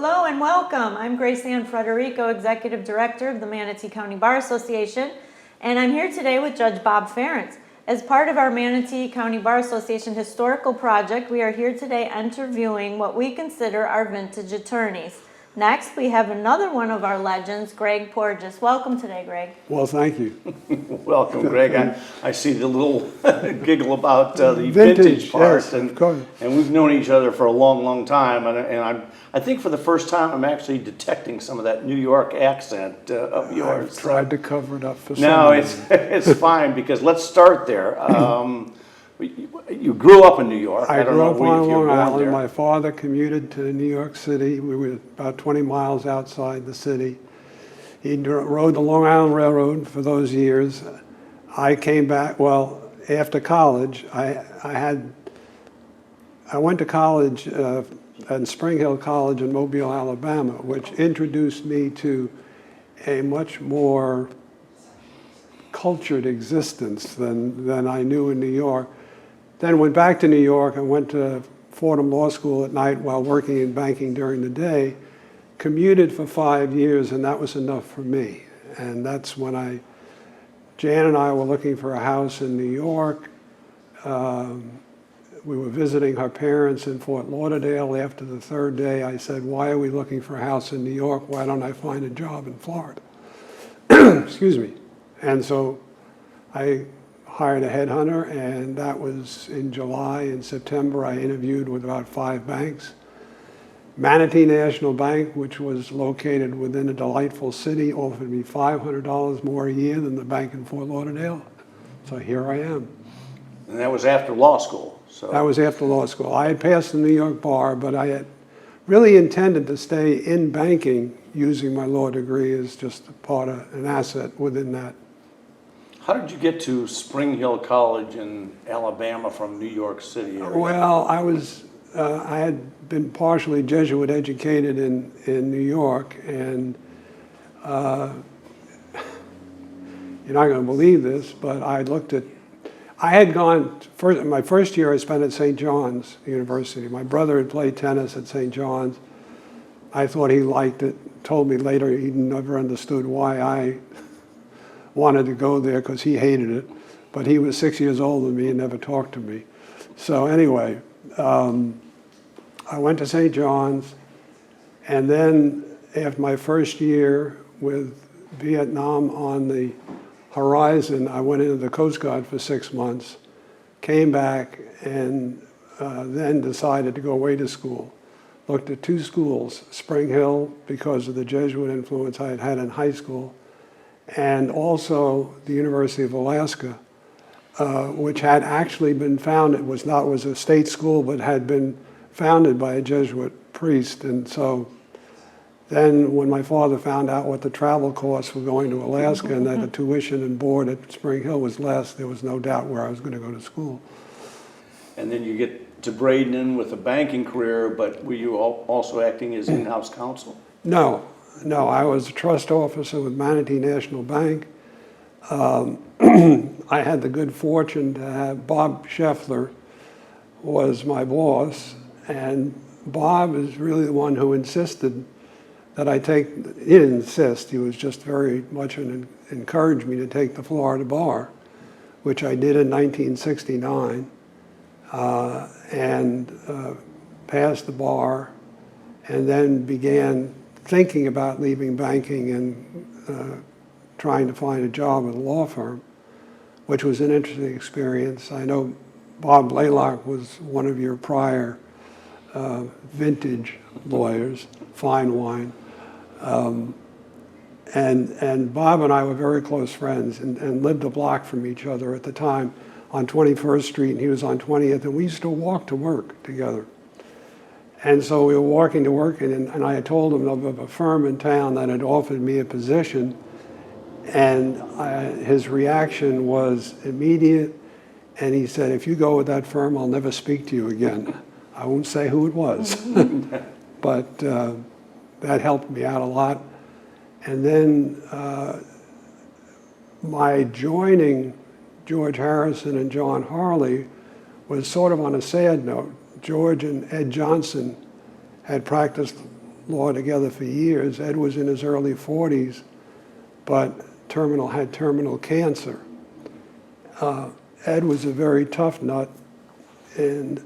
Hello and welcome. I'm Grace Ann Frederico, Executive Director of the Manatee County Bar Association, and I'm here today with Judge Bob Ferentz. As part of our Manatee County Bar Association historical project, we are here today interviewing what we consider our vintage attorneys. Next, we have another one of our legends, Greg Porges. Welcome today, Greg. Well, thank you. Welcome, Greg. I see the little giggle about the vintage part, yes, of course. And we've known each other for a long, long time. And I think for the first time, I'm actually detecting some of that New York accent of yours. I've tried to cover it up for some No, reason. it's fine because let's start there. You grew up in New York. I don't grew know up if you on were Long born Island. there. My father commuted to New York City. We were about 20 miles outside the city. He rode the Long Island Railroad for those years. I came back, well, after college, I went to college at Spring Hill College in Mobile, Alabama, which introduced me to a much more cultured existence than I knew in New York. Then went back to New York and went to Fordham Law School at night while working in banking during the day. Commuted for 5 years, and that was enough for me. And that's when Jan and I were looking for a house in New York. We were visiting her parents in Fort Lauderdale. After the third day, I said, why are we looking for a house in New York? Why don't I find a job in Florida? Excuse me. And so I hired a headhunter, and that was in July. In September, I interviewed with about 5 banks. Manatee National Bank, which was located within a delightful city, offered me $500 more a year than the bank in Fort Lauderdale. So here I am. And that was after law school. So That was after law school. I had passed the New York bar, but I had really intended to stay in banking using my law degree as just a part of an asset within that. how did you get to Spring Hill College in Alabama from New York City area? Well, I had been partially Jesuit educated in New York, and you're not going to believe this, but I had gone, my first year I spent at St. John's University. My brother had played tennis at St. John's. I thought he liked it, told me later he never understood why I wanted to go there because he hated it, but he was 6 years older than me and never talked to me. So anyway, I went to St. John's, and then after my first year with Vietnam on the horizon, I went into the Coast Guard for 6 months, came back, and then decided to go away to school. Looked at 2 schools, Spring Hill, because of the Jesuit influence I had had in high school, and also the University of Alaska, which had actually been founded, was a state school, but had been founded by a Jesuit priest. And so then when my father found out what the travel costs were going to Alaska and that the tuition and board at Spring Hill was less, there was no doubt where I was going to go to school. And then you get to Braden with a banking career, but were you also acting as in-house counsel? No, I was a trust officer with Manatee National Bank. I had the good fortune to have Bob Scheffler was my boss, and Bob is really the one who insisted that I take, he didn't insist, he was just very much encouraged me to take the Florida bar, which I did in 1969, and passed the bar, and then began thinking about leaving banking and trying to find a job at a law firm, which was an interesting experience. I know Bob Blaylock was one of your prior vintage lawyers, fine wine. And Bob and I were very close friends and lived a block from each other at the time on 21st Street, and he was on 20th, and we used to walk to work together. And so we were walking to work, and I had told him of a firm in town that had offered me a position, and his reaction was immediate, and he said, if you go with that firm, I'll never speak to you again. I won't say who it was, but that helped me out a lot. And then my joining George Harrison and John Harley was sort of on a sad note. George and Ed Johnson had practiced law together for years. Ed was in his early 40s, but had terminal cancer. Ed was a very tough nut and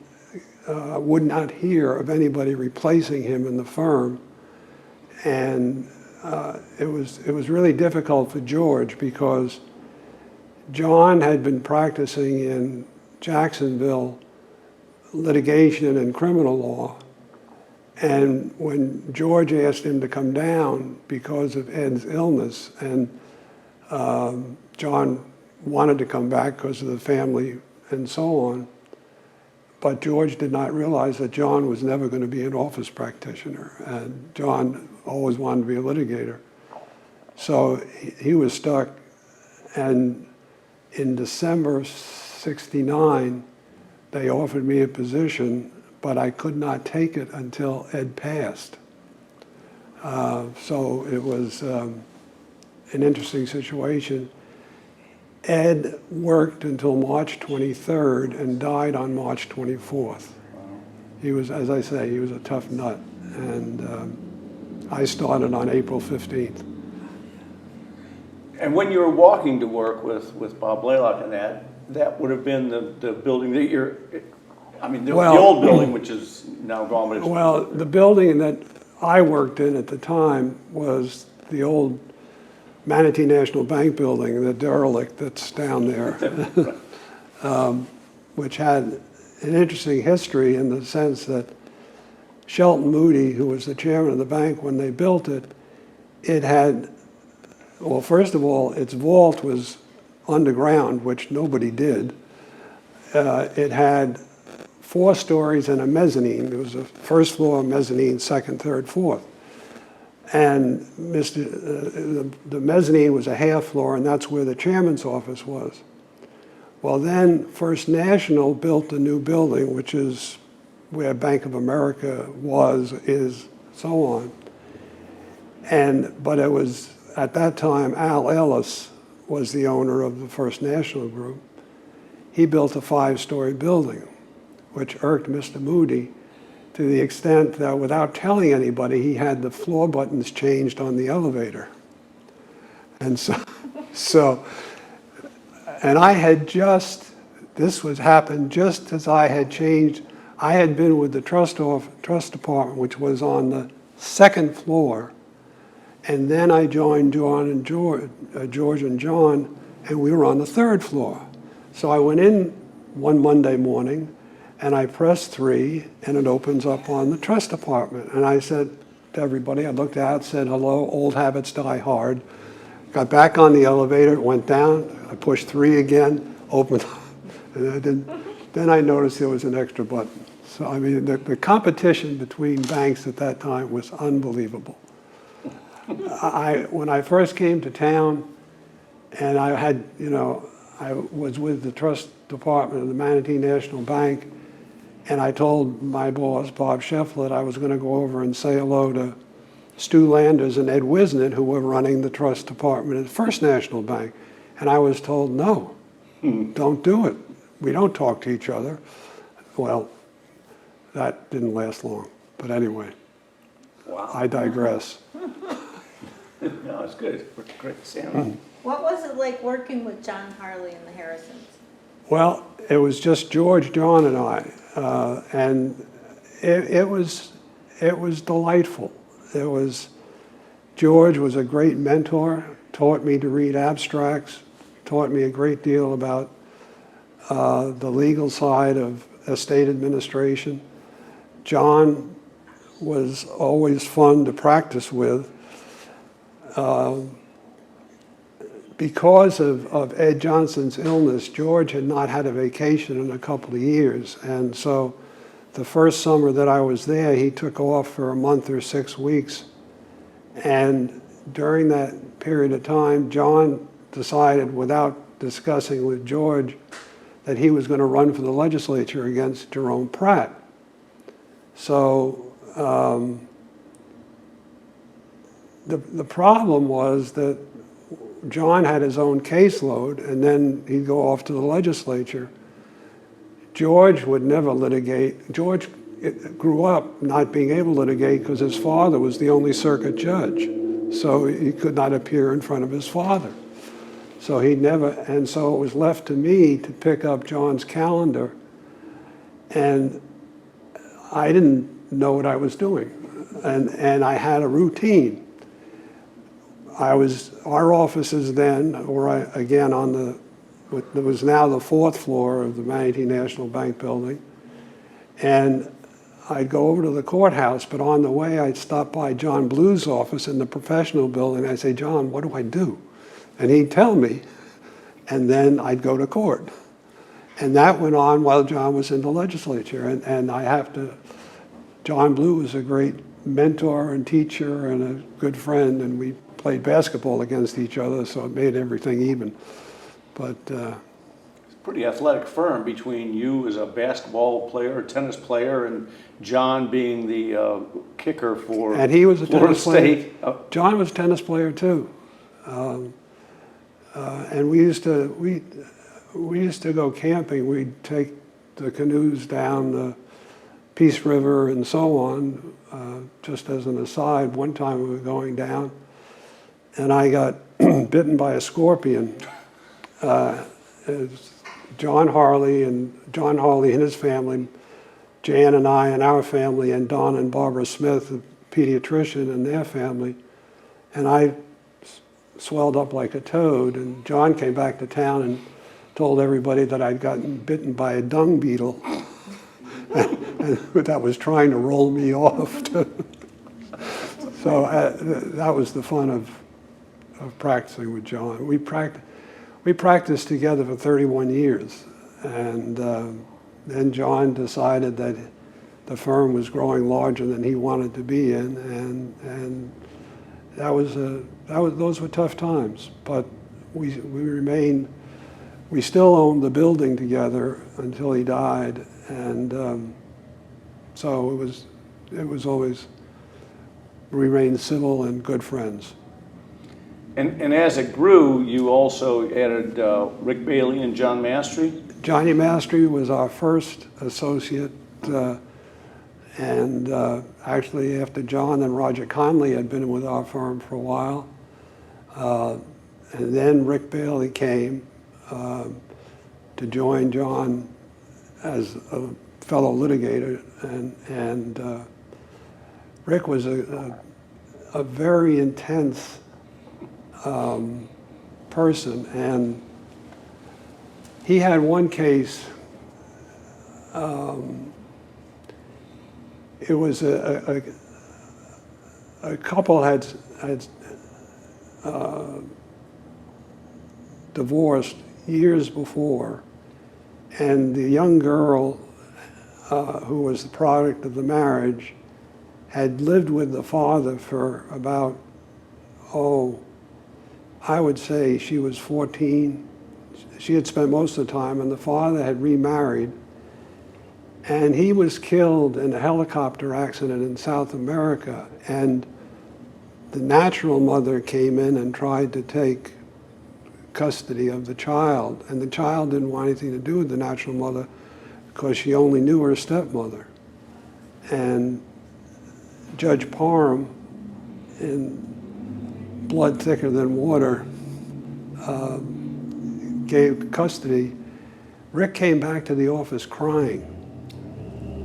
would not hear of anybody replacing him in the firm. And it was really difficult for George because John had been practicing in Jacksonville litigation and criminal law. And when George asked him to come down because of Ed's illness, and John wanted to come back because of the family and so on, but George did not realize that John was never going to be an office practitioner, and John always wanted to be a litigator. So he was stuck, and in December '69, they offered me a position, but I could not take it until Ed passed. So it was an interesting situation. Ed worked until March 23rd and died on March 24th. He was, as I say, he was a tough nut, and I started on April 15th. And when you were walking to work with Bob Blaylock and that would have been the building that the old building, which is now gone, but it's... Well, the building that I worked in at the time was the old Manatee National Bank building, the derelict that's down there, which had an interesting history in the sense that Shelton Moody, who was the chairman of the bank when they built it, it had, well, first of all, its vault was underground, which nobody did. It had 4 stories and a mezzanine. There was a first floor, mezzanine, second, third, fourth. And the mezzanine was a half floor, and that's where the chairman's office was. Well, then First National built a new building, which is where Bank of America is, so on. But it was, at that time, Al Ellis was the owner of the First National Group. He built a 5-story building, which irked Mr. Moody to the extent that without telling anybody, he had the floor buttons changed on the elevator. And and I had this happened just as I had changed. I had been with the trust department, which was on the 2nd floor, and then I joined George and John, and we were on the 3rd floor. So I went in one Monday morning, and I pressed 3, and it opens up on the trust department. And I said to everybody, I looked out, said, hello, old habits die hard. Got back on the elevator, went down, I pushed 3 again, opened up, and then I noticed there was an extra button. So, I mean, the competition between banks at that time was unbelievable. When I first came to town, and I was with the trust department of the Manatee National Bank, and I told my boss, Bob Shefflett, I was going to go over and say hello to Stu Landers and Ed Wisnett, who were running the trust department at First National Bank. And I was told, no, don't do it. We don't talk to each other. Well, that didn't last long. But anyway, Wow. I digress. No, it's good. Great, Sam. What was it like working with John Harley and the Harrisons? Well, it was just George, John, and I, and it was delightful. George was a great mentor, taught me to read abstracts, taught me a great deal about the legal side of estate administration. John was always fun to practice with. Because of Ed Johnson's illness, George had not had a vacation in a couple of years. And so the first summer that I was there, he took off for a month or 6 weeks. And during that period of time, John decided, without discussing with George, that he was going to run for the legislature against Jerome Pratt. So the problem was that John had his own caseload, and then he'd go off to the legislature. George would never litigate. George grew up not being able to litigate because his father was the only circuit judge. So he could not appear in front of his father. So and so it was left to me to pick up John's calendar, and I didn't know what I was doing. And I had a routine. Our offices then were again on what was now the 4th floor of the Manatee National Bank building. And I'd go over to the courthouse, but on the way I'd stop by John Blue's office in the professional building. I'd say, John, what do I do? And he'd tell me, and then I'd go to court. And that went on while John was in the legislature. And John Blue was a great mentor and teacher and a good friend, and we played basketball against each other, so it made everything even. But it's a pretty athletic firm between you as a basketball player, tennis player, and John being the kicker for and he was a Florida tennis player. State. John was a tennis player too, and we used to go camping. We'd take the canoes down the Peace River and so on. Just as an aside, one time we were going down, and I got bitten by a scorpion. John Harley and his family, Jan and I and our family, and Don and Barbara Smith, the pediatrician, and their family. And I swelled up like a toad, and John came back to town and told everybody that I'd gotten bitten by a dung beetle and that was trying to roll me off. So that was the fun of practicing with John. We practiced together for 31 years, and then John decided that the firm was growing larger than he wanted to be in, and those were tough times. But we still owned the building together until he died, and so it was always remained civil and good friends. And as it grew, you also added Rick Bailey and John Mastry? Johnny Mastry was our first associate, and actually after John and Roger Conley had been with our firm for a while, and then Rick Bailey came to join John as a fellow litigator, and Rick was a very intense person, and he had one case. It was a couple had divorced years before, and the young girl who was the product of the marriage had lived with the father for about, I would say she was 14. She had spent most of the time, and the father had remarried. And he was killed in a helicopter accident in South America. And the natural mother came in and tried to take custody of the child. And the child didn't want anything to do with the natural mother because she only knew her stepmother. And Judge Parham, in blood thicker than water, gave custody. Rick came back to the office crying,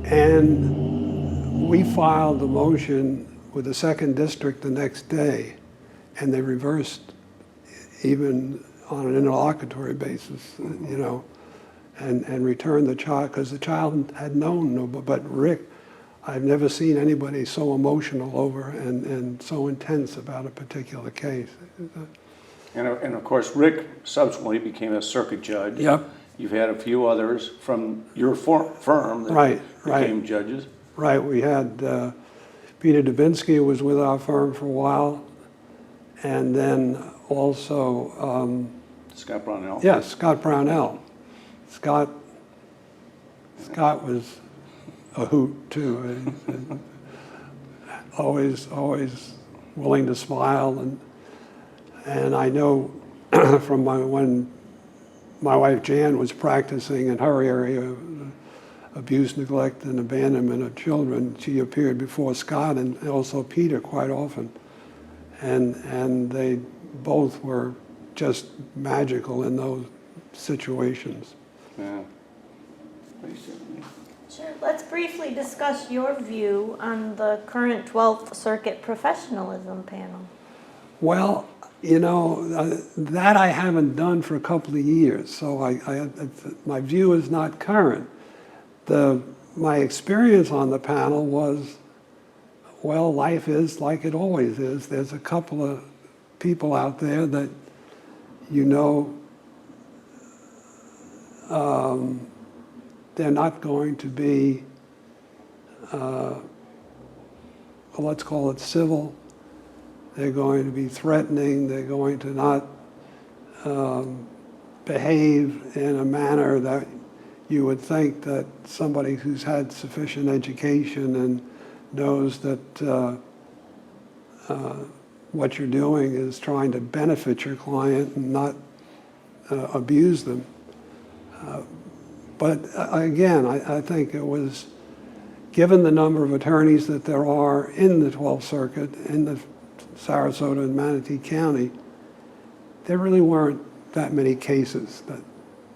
and we filed the motion with the 2nd District the next day, and they reversed even on an interlocutory basis, and returned the child, because the child had known no, but Rick, I've never seen anybody so emotional over and so intense about a particular case. And of course, Rick subsequently became a circuit judge. Yep. You've had a few others from your firm that became judges. Right. We had Peter Dubinsky, who was with our firm for a while, and then also Scott Brownell. Yes, Scott Brownell. Scott was a hoot too, and always willing to smile, and I know from when my wife Jan was practicing in her area, abuse, neglect, and abandonment of children. She appeared before Scott and also Peter quite often. And they both were just magical in those situations. Yeah. Sure. Let's briefly discuss your view on the current 12th Circuit professionalism panel. Well, you know, that I haven't done for a couple of years, so my view is not current. My experience on the panel was, well, life is like it always is. There's a couple of people out there that you know they're not going to be, let's call it civil. They're going to be threatening. They're going to not behave in a manner that you would think that somebody who's had sufficient education and knows that what you're doing is trying to benefit your client and not abuse them. But again, I think it was, given the number of attorneys that there are in the 12th Circuit, in the Sarasota and Manatee County, there really weren't that many cases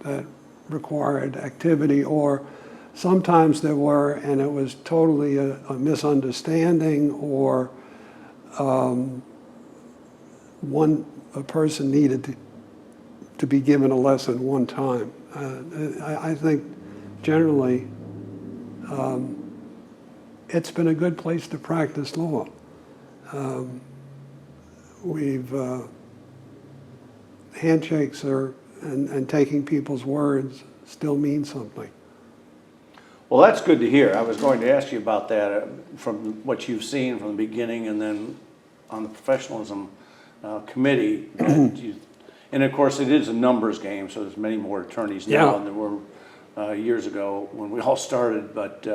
that required activity, or sometimes there were, and it was totally a misunderstanding, or a person needed to be given a lesson one time. I think generally it's been a good place to practice law. Handshakes and taking people's words still mean something. Well, that's good to hear. I was going to ask you about that from what you've seen from the beginning, and then on the professionalism committee. And of course, it is a numbers game, so there's many more attorneys now than there were years ago when we all started. But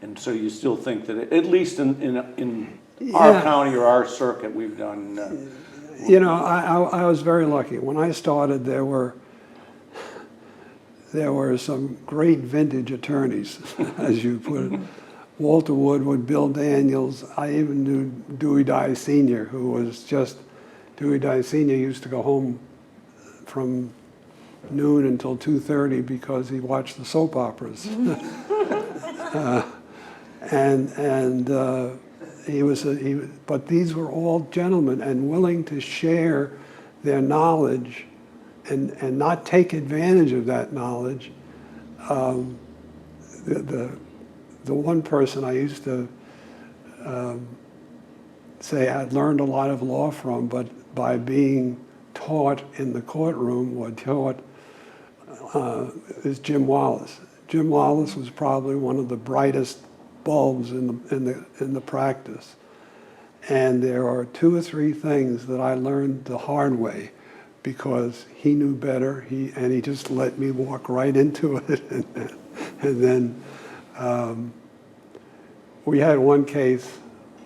and so you still think that at least in our county or our circuit, we've done. You know, I was very lucky. When I started, there were some great vintage attorneys, as you put it. Walter Woodward, Bill Daniels. I even knew Dewey Dye Sr., who was just, Dewey Dye Sr. used to go home from noon until 2:30 because he watched the soap operas. But these were all gentlemen and willing to share their knowledge and not take advantage of that knowledge. The one person I used to say I'd learned a lot of law from, but by being taught in the courtroom or taught is Jim Wallace. Jim Wallace was probably one of the brightest bulbs in the practice. And there are 2 or 3 things that I learned the hard way because he knew better. He just let me walk right into it. And then we had one case.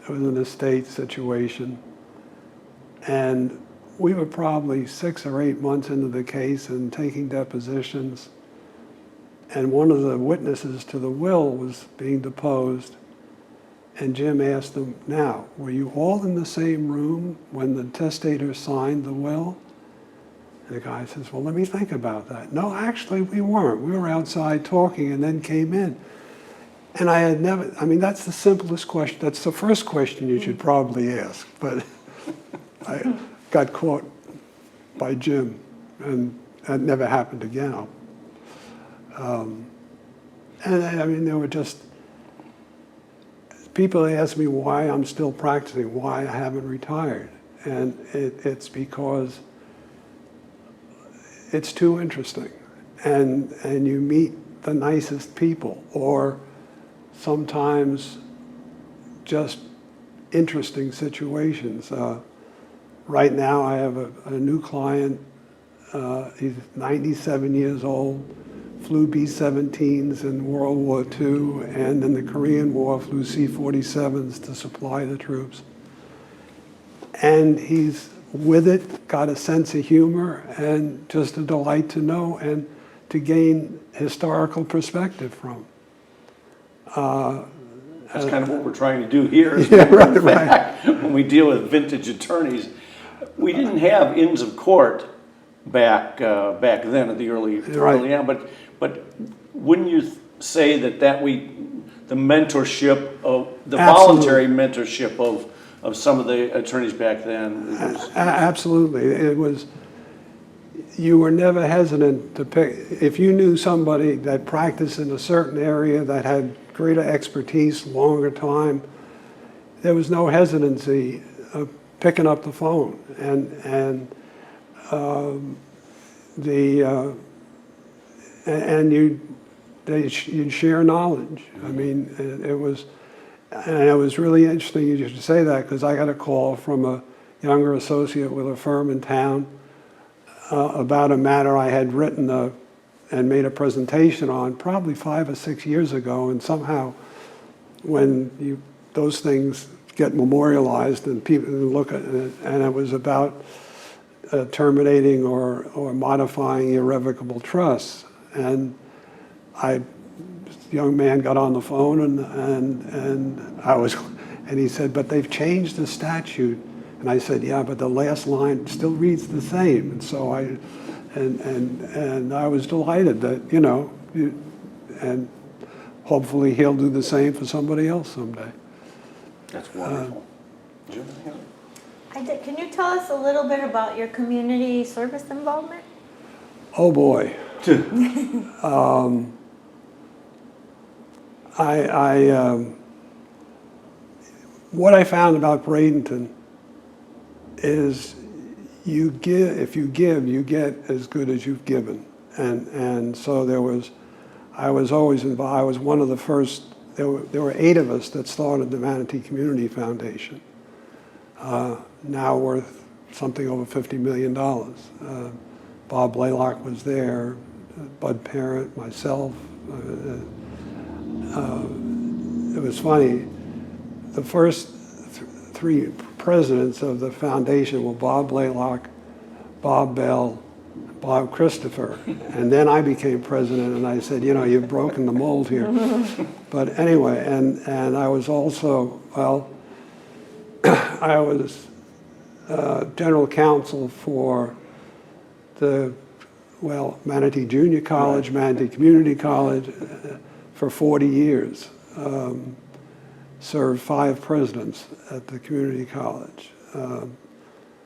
It was an estate situation, and we were probably 6 or 8 months into the case and taking depositions. And one of the witnesses to the will was being deposed. And Jim asked them, now, were you all in the same room when the testator signed the will? And the guy says, well, let me think about that. No, actually, we weren't. We were outside talking and then came in. And I had never, I mean, that's the simplest question. That's the first question you should probably ask. But I got caught by Jim, and that never happened again. And I mean, there were just people ask me why I'm still practicing, why I haven't retired. And it's because it's too interesting. And you meet the nicest people, or sometimes just interesting situations. Right now I have a new client. He's 97 years old, flew B-17s in World War II, and in the Korean War flew C-47s to supply the troops. And he's with it, got a sense of humor, and just a delight to know and to gain historical perspective from. That's kind of what we're trying to do here. Yeah, right. When we deal with vintage attorneys, we didn't have inns of court back then at the early on, but wouldn't you say that the mentorship of the voluntary mentorship of some of the attorneys back then was, Absolutely. It was, you were never hesitant to pick, if you knew somebody that practiced in a certain area that had greater expertise, longer time, there was no hesitancy of picking up the phone you'd share knowledge. I mean, it was really interesting you should say that, because I got a call from a younger associate with a firm in town about a matter I had written and made a presentation on probably 5 or 6 years ago, and somehow when those things get memorialized and people look at it, and it was about terminating or modifying irrevocable trusts. And this young man got on the phone and he said, but they've changed the statute. And I said, yeah, but the last line still reads the same. And so I was delighted that, and hopefully he'll do the same for somebody else someday. that's wonderful. Jim, yeah. Can you tell us a little bit about your community service involvement? Oh boy. What I found about Bradenton is if you give, you get as good as you've given. And so I was always involved. I was one of the first, there were 8 of us that started the Manatee Community Foundation, now worth something over $50 million. Bob Blaylock was there, Bud Parent, myself. It was funny, the first 3 presidents of the foundation were Bob Blaylock, Bob Bell, Bob Christopher, and then I became president, and I said, you've broken the mold here. But anyway, and I was also, I was general counsel for Manatee Junior College, Manatee Community College, for 40 years. Served 5 presidents at the community college.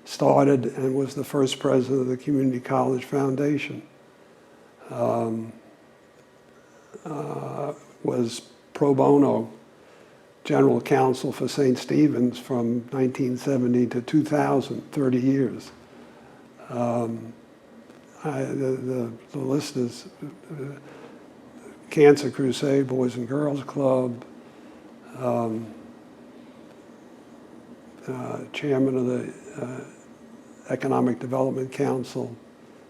Started and was the first president of the Community College Foundation. Was pro bono general counsel for St. Stephen's from 1970 to 2000, 30 years. The list is Cancer Crusade, Boys and Girls Club, chairman of the Economic Development Council,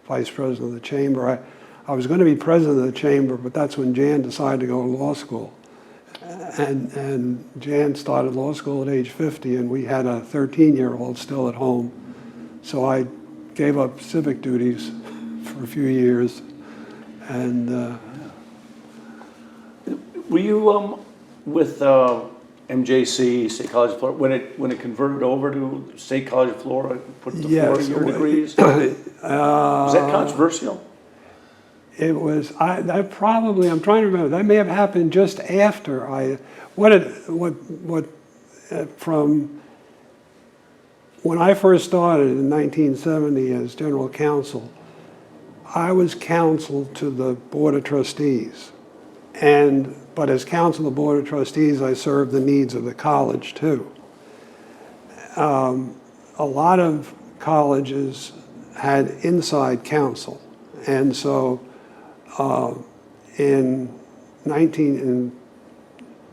vice president of the chamber. I was going to be president of the chamber, but that's when Jan decided to go to law school. And Jan started law school at age 50, and we had a 13-year-old still at home. So I gave up civic duties for a few years. And Were you with MJC, State College of Florida, when it converted over to State College of Florida, put the yes, 4-year degrees? Was that controversial? It was. I'm trying to remember. That may have happened just after from when I first started in 1970 as general counsel. I was counsel to the Board of Trustees, but as counsel of the Board of Trustees, I served the needs of the college too. A lot of colleges had inside counsel, and so in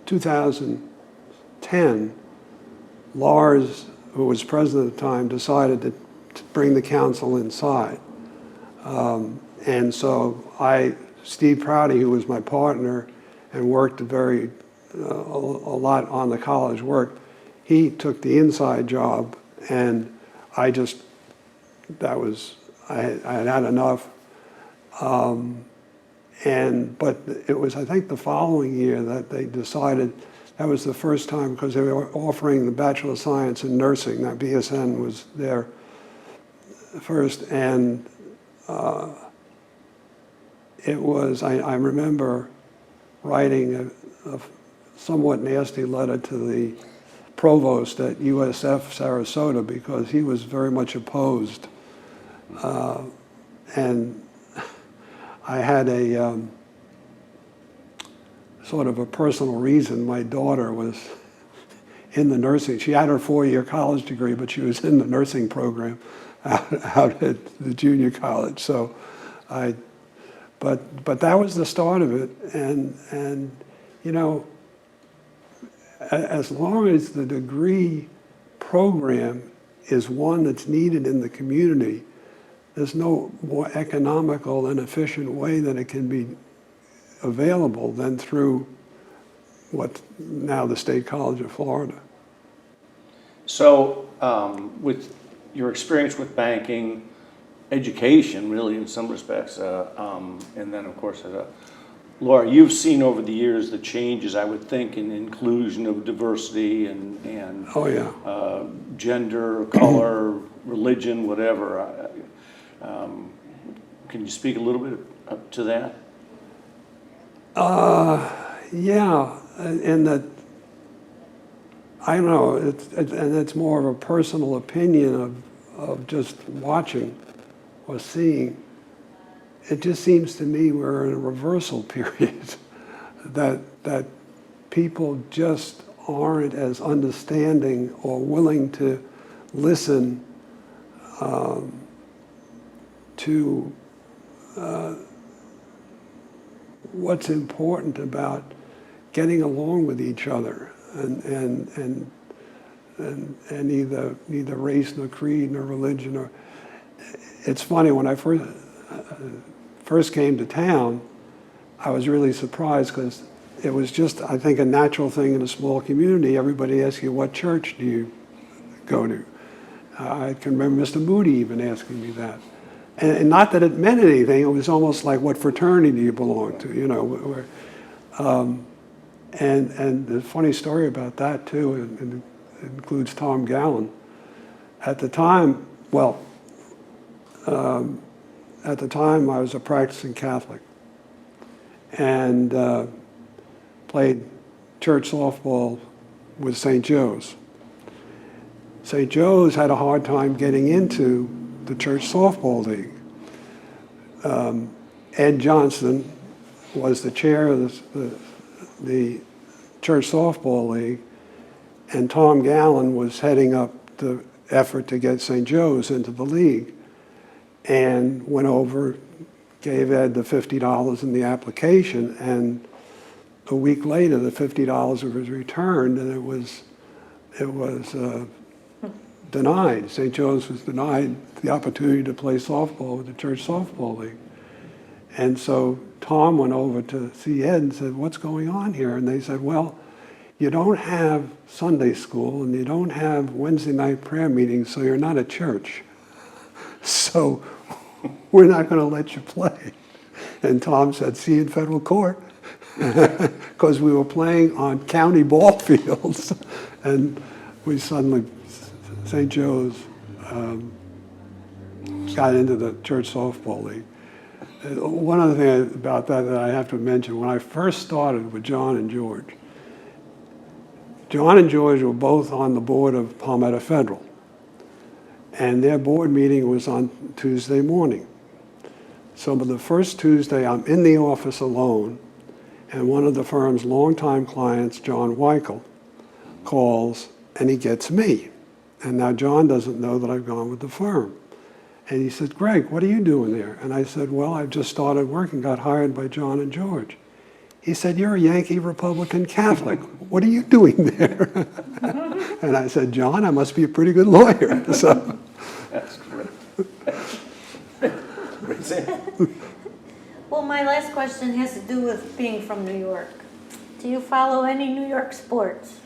2010, Lars, who was president at the time, decided to bring the council inside. And so Steve Prouty, who was my partner and worked a lot on the college work, he took the inside job, and I had had enough. But it was, I think, the following year that they decided, that was the first time, because they were offering the Bachelor of Science in Nursing, that BSN was there first, and it was, I remember writing a somewhat nasty letter to the provost at USF Sarasota, because he was very much opposed. And I had a sort of a personal reason. My daughter was in the nursing. She had her 4-year college degree, but she was in the nursing program out at the junior college. So but that was the start of it. And you know, as long as the degree program is one that's needed in the community, there's no more economical and efficient way that it can be available than through what's now the State College of Florida. So with your experience with banking, education, really in some respects, and then of course as a lawyer, you've seen over the years the changes, I would think, in inclusion of diversity and Oh yeah. Gender, color, religion, whatever. Can you speak a little bit to that? Yeah, and that, I don't know, and it's more of a personal opinion of just watching or seeing. It just seems to me we're in a reversal period, that people just aren't as understanding or willing to listen to what's important about getting along with each other, and neither race nor creed nor religion. Or it's funny, when I first came to town, I was really surprised, because it was just, I think, a natural thing in a small community. Everybody asks you, what church do you go to? I can remember Mr. Moody even asking me that. And not that it meant anything, it was almost like, what fraternity do you belong to, you know? And the funny story about that too, and it includes Tom Gallen. At the time, at the time I was a practicing Catholic, and played church softball with St. Joe's. St. Joe's had a hard time getting into the church softball league. Ed Johnson was the chair of the church softball league, and Tom Gallen was heading up the effort to get St. Joe's into the league, and went over, gave Ed the $50 in the application, and a week later the $50 was returned, and it was denied. St. Joe's was denied the opportunity to play softball with the church softball league. And so Tom went over to see Ed and said, what's going on here? And they said, well, you don't have Sunday school and you don't have Wednesday night prayer meetings, so you're not a church. So we're not going to let you play. And Tom said, see you in federal court. Because we were playing on county ball fields. And we suddenly, St. Joe's got into the church softball league. One other thing about that I have to mention, when I first started with John and George were both on the board of Palmetto Federal. And their board meeting was on Tuesday morning. So the first Tuesday, I'm in the office alone, and one of the firm's longtime clients, John Weichel, calls, and he gets me. And now John doesn't know that I've gone with the firm. And he said, Greg, what are you doing there? And I said, well, I've just started work and got hired by John and George. He said, you're a Yankee Republican Catholic. What are you doing there? And I said, John, I must be a pretty good lawyer. So. That's great. Well, my last question has to do with being from New York. Do you follow any New York sports?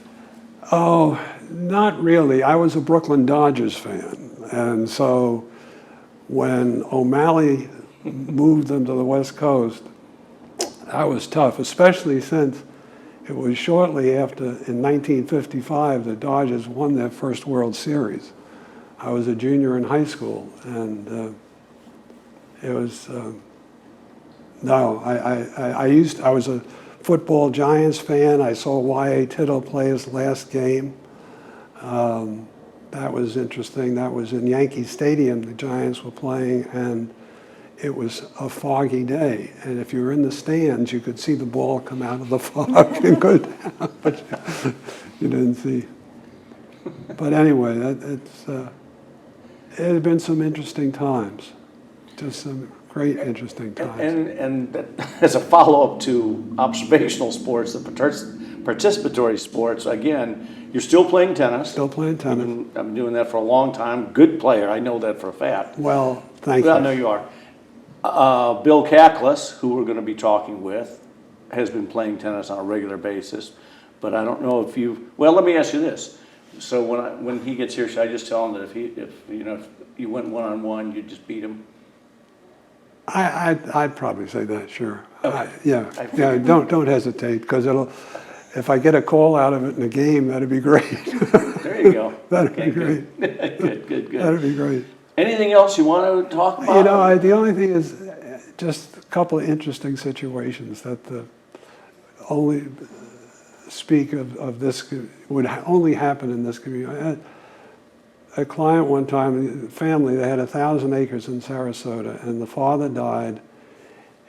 Oh, not really. I was a Brooklyn Dodgers fan. And so when O'Malley moved them to the West Coast, That was tough, especially since it was shortly after, in 1955, the Dodgers won their first World Series. I was a junior in high school, and it was, no, I was a football Giants fan. I saw Y.A. Tittle play his last game. That was interesting. That was in Yankee Stadium. The Giants were playing, and it was a foggy day. And if you were in the stands, you could see the ball come out of the fog and go down, but you didn't see. But anyway, it had been some interesting times, just some great interesting times. And as a follow-up to observational sports, the participatory sports, again, you're still playing tennis. Still playing tennis. I've been doing that for a long time. Good player, I know that for a fact. Well, thank you. Well, I know you are. Bill Ageless, who we're going to be talking with, has been playing tennis on a regular basis. But I don't know if well, let me ask you this. So when he gets here, should I just tell him that if you went one-on-one, you'd just beat him? I'd probably say that, sure. Okay. Yeah. Don't hesitate, because if I get a call out of it in a game, that'd be great. There you go. That'd be great. Good. That'd be great. Anything else you want to talk about? The only thing is just a couple of interesting situations that only speak of this, would only happen in this community. I had a client one time, family, they had 1,000 acres in Sarasota, and the father died,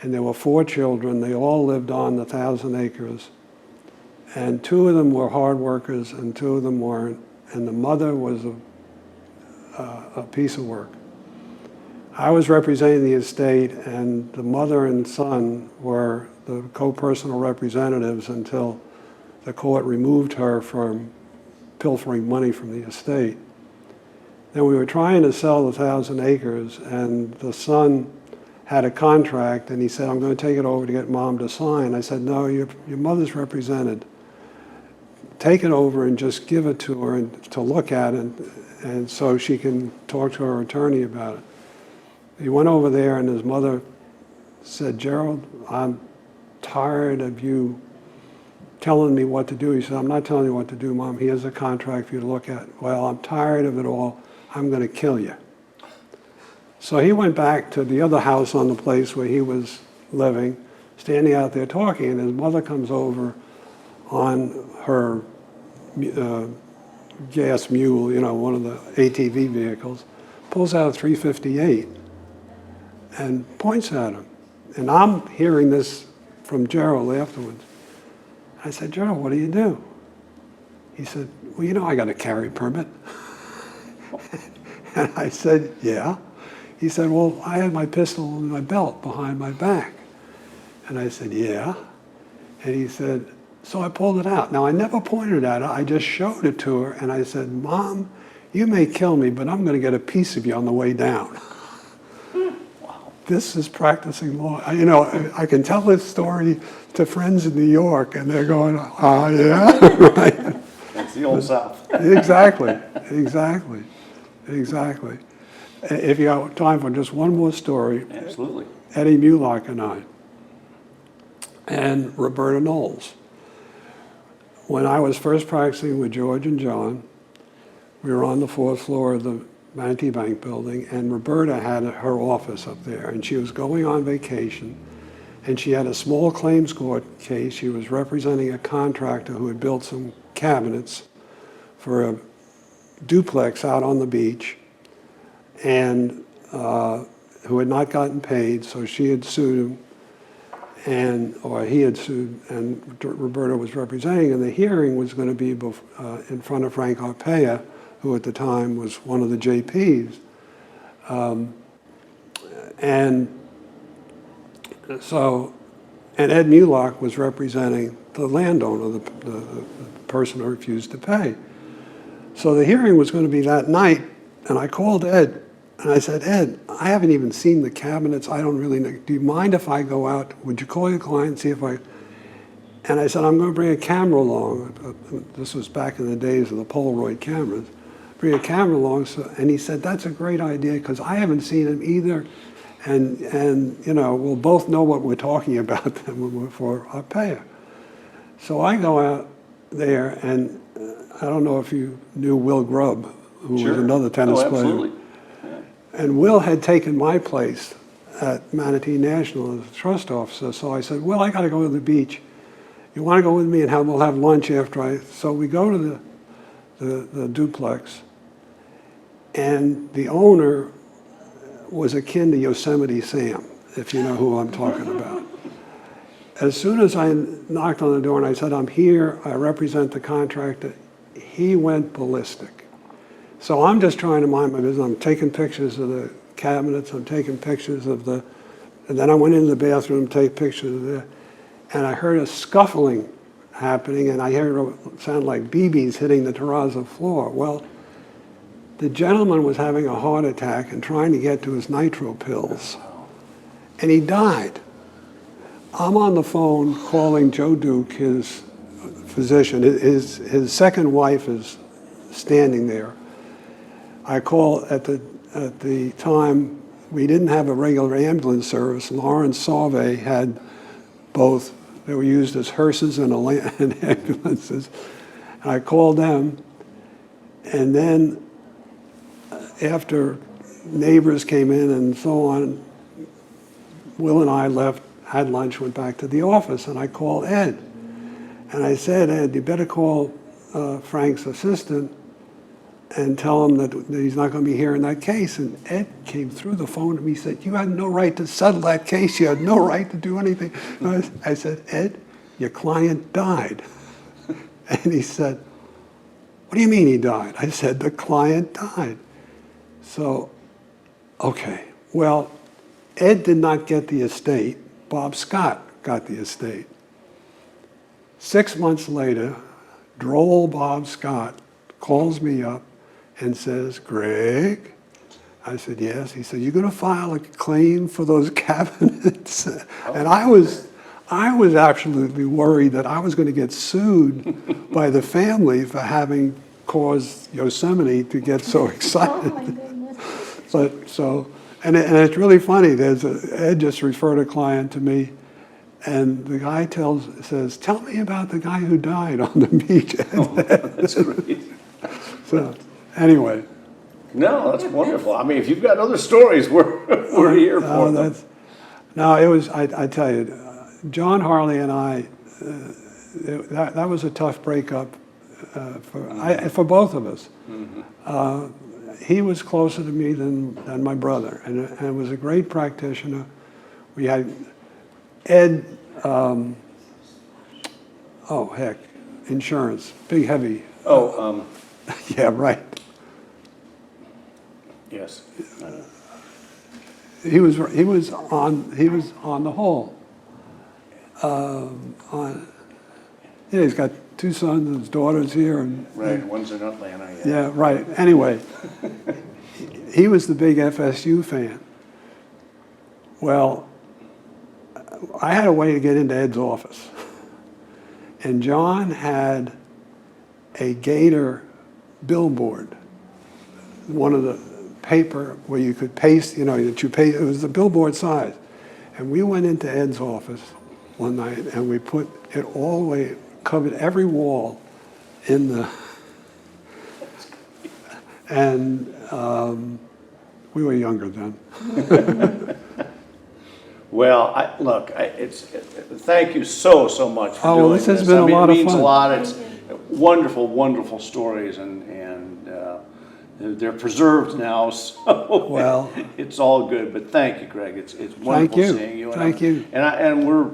and there were 4 children. They all lived on the 1,000 acres, and 2 of them were hard workers and 2 of them weren't, and the mother was a piece of work. I was representing the estate, and the mother and son were the co-personal representatives until the court removed her from pilfering money from the estate. Then we were trying to sell the 1,000 acres, and the son had a contract, and he said, I'm going to take it over to get mom to sign. I said, no, your mother's represented. Take it over and just give it to her and to look at it, and so she can talk to her attorney about it. He went over there, and his mother said, Gerald, I'm tired of you telling me what to do. He said, I'm not telling you what to do, Mom. He has a contract for you to look at. Well, I'm tired of it all. I'm going to kill you. So he went back to the other house on the place where he was living, standing out there talking, and his mother comes over on her gas mule, one of the ATV vehicles, pulls out a .358 and points at him. And I'm hearing this from Gerald afterwards. I said, Gerald, what do you do? He said, well, I got a carry permit. And I said, yeah. He said, well, I had my pistol in my belt behind my back. And I said, yeah. And he said, so I pulled it out. Now, I never pointed at her. I just showed it to her. And I said, Mom, you may kill me, but I'm going to get a piece of you on the way down. Wow. This is practicing law. I can tell this story to friends in New York, and they're going, yeah? Right. That's the old South. Exactly. If you have time for just one more story. Absolutely. Eddie Mulock and I, and Roberta Knowles. When I was first practicing with George and John, we were on the 4th floor of the Manatee Bank building, and Roberta had her office up there, and she was going on vacation, and she had a small claims court case. She was representing a contractor who had built some cabinets for a duplex out on the beach, and who had not gotten paid, so she had sued him, or he had sued, and Roberta was representing, and the hearing was going to be in front of Frank Arpaia, who at the time was one of the JPs. And Ed Mulock was representing the landowner, the person who refused to pay. So the hearing was going to be that night, and I called Ed, and I said, Ed, I haven't even seen the cabinets. I don't really know. Do you mind if I go out? Would you call your client and see if I... And I said, I'm going to bring a camera along. This was back in the days of the Polaroid cameras. Bring a camera along. And he said, that's a great idea, because I haven't seen him either. and you know, we'll both know what we're talking about for our payer. So I go out there, and I don't know if you knew Will Grubb, who was another tennis player. Absolutely. And Will had taken my place at Manatee National as a trust officer. So I said, Will, I got to go to the beach. You want to go with me, and we'll have lunch after So we go to the duplex, and the owner was akin to Yosemite Sam, if you know who I'm talking about. As soon as I knocked on the door and I said, I'm here, I represent the contractor, he went ballistic. So I'm just trying to mind my business. I'm taking pictures of the cabinets, I'm taking pictures of and then I went into the bathroom to take pictures of there, and I heard a scuffling happening, and I heard it sound like BBs hitting the terrazzo floor. Well, the gentleman was having a heart attack and trying to get to his nitro pills, and he died. I'm on the phone calling Joe Duke, his physician. His second wife is standing there. I call at the time, we didn't have a regular ambulance service. Lawrence Sauve had both. They were used as hearses and ambulances. And I called them, and then after neighbors came in and so on, Will and I left, had lunch, went back to the office, and I called Ed. And I said, Ed, you better call Frank's assistant and tell him that he's not going to be here in that case. And Ed came through the phone to me and said, you had no right to settle that case. You had no right to do anything. I said, Ed, your client died. And he said, what do you mean he died? I said, the client died. So, okay. Well, Ed did not get the estate. Bob Scott got the estate. 6 months later, droll Bob Scott calls me up and says, Greg, I said, yes. He said, you're going to file a claim for those cabinets? And I was absolutely worried that I was going to get sued by the family for having caused Yosemite to get so excited. Oh my goodness. And it's really funny. Ed just referred a client to me, and the guy says, tell me about the guy who died on the beach. Oh, that's great. So, anyway. No, that's wonderful. I mean, if you've got other stories, we're here for them. No, it was, I tell you, John Harley and I, that was a tough breakup for both of us. Mm-hmm. He was closer to me than my brother, and was a great practitioner. We had Ed, insurance, big, heavy. Yeah, right. Yes. He was on the whole. He's got 2 sons and his daughters here, and right. One's in Atlanta. Yeah, right. Anyway, he was the big FSU fan. Well, I had a way to get into Ed's office, and John had a Gator billboard, one of the paper where you could paste, it was the billboard size. And we went into Ed's office one night, and we put it all the way, covered every wall in the, and we were younger then. Well, thank you so much for doing this. This has been a lot of fun. It means a lot. It's wonderful, wonderful stories, and they're preserved now, so well, it's all good. But thank you, Greg. It's wonderful seeing you. Thank you. And we're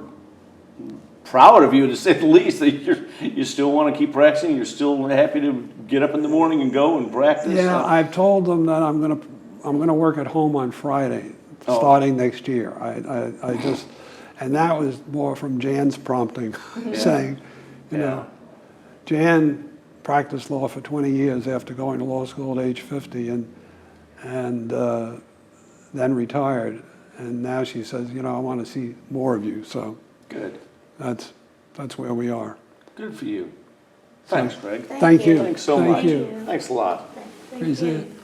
proud of you, to say the least, that you still want to keep practicing. You're still happy to get up in the morning and go and practice. Yeah, I've told them that I'm gonna work at home on Friday, starting next year. I just, and that was more from Jan's prompting, saying, Jan practiced law for 20 years after going to law school at age 50, and then retired. And now she says, I want to see more of you. So good. That's where we are. Good for you. Thanks, Greg. Thank you. Thanks so much. Thank you. Thanks a lot. Thank you.